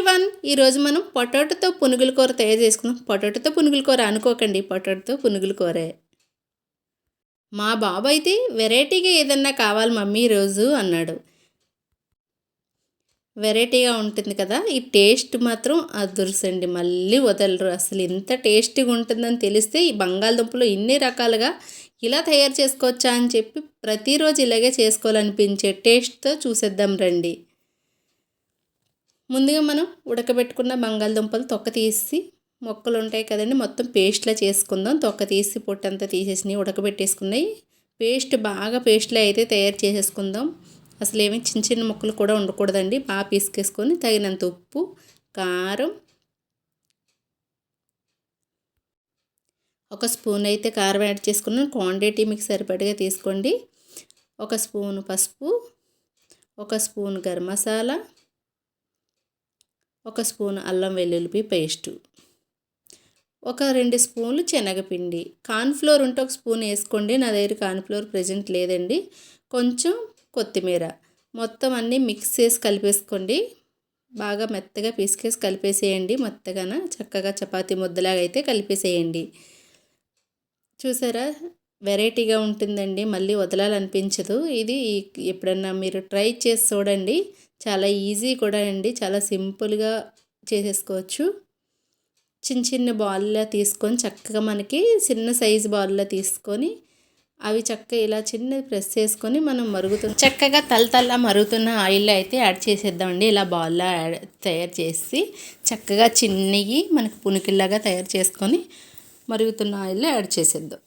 Everyone, ఈరోజు మనం పొటాటోతో పునుగుల కూర తయారు చేసుకుందాం. పొటాటోతో పునుగుల కూర అనుకోకండి, పొటాటోతో పునుగుల కూరే. మా బాబు అయితే వెరైటీగా ఏదన్నా కావాలి మమ్మీ ఈరోజు అన్నాడు. వెరైటీగా ఉంటుంది కదా, ఈ టేస్ట్ మాత్రం అదుర్సండి, మళ్ళీ వదలరు. అసలు ఇంత టేస్టీగా ఉంటుందని తెలిస్తే ఈ బంగాళదుంపలు ఇన్ని రకాలుగా ఇలా తయారు చేసుకోవచ్చా అని చెప్పి ప్రతిరోజు ఇలాగే చేసుకోవాలనిపించే టేస్ట్తో చూసేద్దాం రండి. ముందుగా మనం ఉడకబెట్టుకున్న బంగాళదుంపలు తొక్క తీసి, మొక్కలు ఉంటాయి కదండి, మొత్తం పేస్ట్లా చేసుకుందాం. తొక్క తీసి పొట్టంతా తీసేసి ఉడకబెట్టేసుకున్నాయి. బాగా పేస్ట్లా అయితే తయారు చేసేసుకుందాం. అసలు ఏమి చిన్న చిన్న ముక్కలు కూడా ఉండకూడదండి. బాగా పీసుకేసుకొని తగినంత ఉప్పు, కారం, ఒక స్పూన్ అయితే కారం యాడ్ చేసుకున్నాను. క్వాంటిటీ మీకు సరిపడగా తీసుకోండి. ఒక స్పూను పసుపు, ఒక స్పూన్ గరం మసాలా, ఒక స్పూన్ అల్లం వెల్లుల్లి పేస్టు, ఒక 2 స్పూన్లు శనగపిండి. కార్న్ఫ్లోర్ ఉంటే ఒక స్పూన్ వేసుకోండి. నా దగ్గర కార్న్ఫ్లోర్ ప్రెజెంట్ లేదండి. కొంచెం కొత్తిమీర, మొత్తం అన్నీ మిక్స్ చేసి కలిపేసుకోండి. బాగా మెత్తగా పిసికేసి కలిపేసేయండి. మెత్తగాన చక్కగా చపాతీ ముద్దలాగా అయితే కలిపేసేయండి. చూసారా, వెరైటీగా ఉంటుందండి, మళ్ళీ వదలాలనిపించదు. ఇది ఎప్పుడన్నా మీరు ట్రై చేసి చూడండి. చాలా ఈజీ కూడా అండి, చాలా సింపుల్గా చేసేసుకోవచ్చు. చిన్న చిన్న బాల్లా తీసుకొని చక్కగా మనకి చిన్న సైజు బాల్లా తీసుకొని అవి చక్కగా ఇలా చిన్న ప్రెస్ చేసుకొని మనం చక్కగా తలతల్లా మరుగుతున్న ఆయిల్లో అయితే యాడ్ చేసేద్దామండి. ఇలా బాల్లా తయారు చేసి చక్కగా చిన్నవి మనకి పునుకిల్లాగా తయారు చేసుకొని మరుగుతున్న ఆయిల్లో యాడ్ చేసేద్దాం.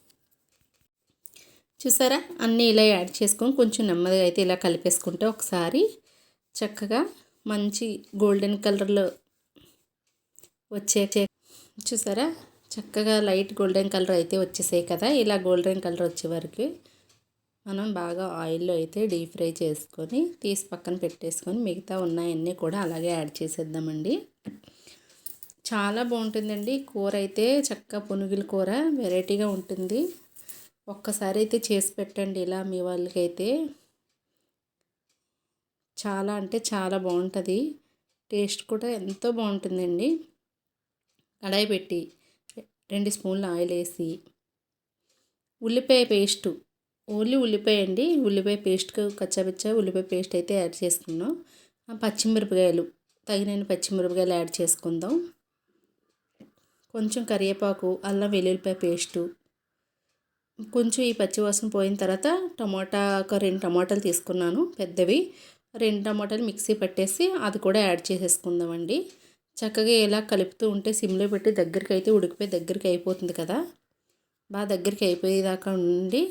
చూసారా, అన్నీ ఇలా యాడ్ చేసుకొని కొంచెం నెమ్మదిగా అయితే ఇలా కలిపేసుకుంటే ఒకసారి చక్కగా మంచి గోల్డెన్ కలర్లో చూసారా, చక్కగా లైట్ గోల్డెన్ కలర్ అయితే వచ్చేసాయి కదా. ఇలా గోల్డెన్ కలర్ వచ్చే వరకు మనం బాగా ఆయిల్లో అయితే డీప్ ఫ్రై చేసుకొని తీసి పక్కన పెట్టేసుకొని మిగతా ఉన్నాయన్నీ కూడా అలాగే యాడ్ చేసేద్దామండి. చాలా బాగుంటుందండి కూర అయితే. చక్కగా పునుగుల కూర వెరైటీగా ఉంటుంది. ఒక్కసారి అయితే చేసి పెట్టండి ఇలా మీ వాళ్ళకైతే. చాలా అంటే చాలా బాగుంటుంది. టేస్ట్ కూడా ఎంతో బాగుంటుందండి. కడాయి పెట్టి 2 స్పూన్లు ఆయిల్ వేసి ఉల్లిపాయ పేస్టు, ఓన్లీ ఉల్లిపాయ అండి, ఉల్లిపాయ పేస్ట్కి కచ్చాపిచ్చా ఉల్లిపాయ పేస్ట్ అయితే యాడ్ చేసుకున్నాం. పచ్చిమిరపకాయలు, తగినన్ని పచ్చిమిరపకాయలు యాడ్ చేసుకుందాం. కొంచెం కరివేపాకు, అల్లం వెల్లుల్లిపాయ పేస్టు, కొంచెం ఈ పచ్చివాసన పోయిన తర్వాత ఒక 2 టమాటాలు తీసుకున్నాను పెద్దవి. 2 టమాటాలు మిక్సీ పట్టేసి అది కూడా యాడ్ చేసేసుకుందామండి. చక్కగా ఇలా కలుపుతూ ఉంటే సిమ్లో పెట్టి దగ్గరికి అయిపోతుంది కదా. బాగా దగ్గరికి అయిపోయేదాకా ఉండి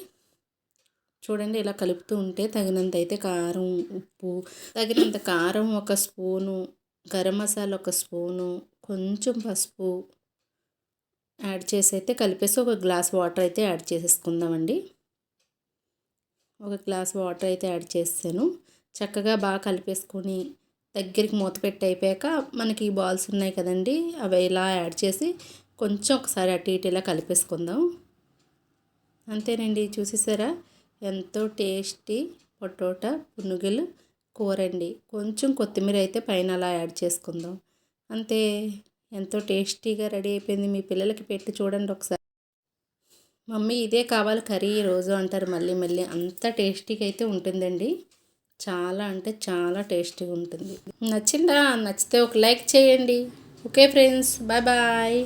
చూడండి, ఇలా కలుపుతూ ఉంటే తగినంత అయితే కారం, ఉప్పు, తగినంత కారం 1 స్పూను, గరం మసాలా 1 స్పూను, కొంచెం పసుపు యాడ్ చేసి అయితే కలిపేసి ఒక గ్లాస్ వాటర్ అయితే యాడ్ చేసేసుకుందామండి. ఒక గ్లాస్ వాటర్ అయితే యాడ్ చేసాను. చక్కగా బాగా కలిపేసుకొని దగ్గరికి మూత పెట్టి అయిపోయాక మనకి ఈ బాల్స్ ఉన్నాయి కదండి, అవి ఇలా యాడ్ చేసి కొంచెం ఒకసారి అటు ఇటు ఇలా కలిపేసుకుందాం. అంతేనండి, చూసేసారా, ఎంతో టేస్టీ పొటాటో పునుగులు కూర అండి. కొంచెం కొత్తిమీర అయితే పైన అలా యాడ్ చేసుకుందాం. అంతే, ఎంతో టేస్టీగా రెడీ అయిపోయింది. మీ పిల్లలకి పెట్టి చూడండి ఒకసారి. మమ్మీ ఇదే కావాలి కర్రీ ఈరోజు అంటారు మళ్ళీ మళ్ళీ. అంత టేస్టీగా అయితే ఉంటుందండి. చాలా అంటే చాలా టేస్టీగా ఉంటుంది. నచ్చిందా? నచ్చితే ఒక లైక్ చేయండి. Okay friends, bye bye.